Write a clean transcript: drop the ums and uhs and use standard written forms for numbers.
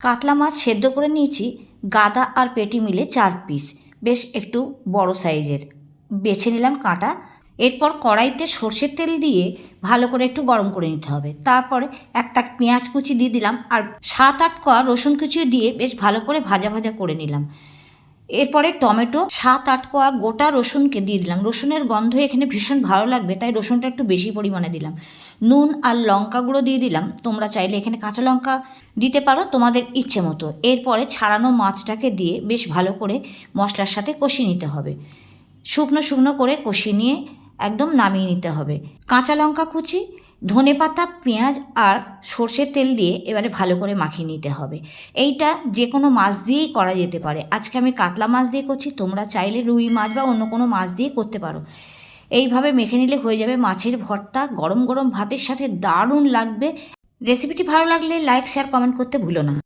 কাতলা মাছ সেদ্ধ করে নিয়েছি, গাদা আর পেটি মিলে 4 পিস, বেশ একটু বড় সাইজের বেছে নিলাম কাঁটা। এরপর কড়াইতে সর্ষের তেল দিয়ে ভালো করে একটু গরম করে নিতে হবে। তারপরে একটা পেঁয়াজ কুচি দিয়ে দিলাম আর 7-8 কোয়া রসুন কুচি দিয়ে বেশ ভালো করে ভাজা ভাজা করে নিলাম। এরপরে টমেটো 7-8 কোয়া গোটা রসুনকে দিয়ে দিলাম। রসুনের গন্ধ এখানে ভীষণ ভালো লাগবে, তাই রসুনটা একটু বেশি পরিমাণে দিলাম। নুন আর লঙ্কা গুঁড়ো দিয়ে দিলাম, তোমরা চাইলে এখানে কাঁচা লঙ্কা দিতে পারো তোমাদের ইচ্ছে মতো। এরপরে ছাড়ানো মাছটাকে দিয়ে বেশ ভালো করে মশলার সাথে কষিয়ে নিতে হবে। শুকনো শুকনো করে কষিয়ে নিয়ে একদম নামিয়ে নিতে হবে। কাঁচা লঙ্কা কুচি, ধনেপাতা, পেঁয়াজ আর সর্ষের তেল দিয়ে এবারে ভালো করে মাখিয়ে নিতে হবে। এইটা যে কোনো মাছ দিয়েই করা যেতে পারে। আজকে আমি কাতলা মাছ দিয়ে করছি, তোমরা চাইলে রুই মাছ বা অন্য কোনো মাছ দিয়ে করতে পারো। এইভাবে মেখে নিলে হয়ে যাবে মাছের ভর্তা। গরম গরম ভাতের সাথে দারুণ লাগবে। রেসিপিটি ভালো লাগলে লাইক, শেয়ার, কমেন্ট করতে ভুলো না।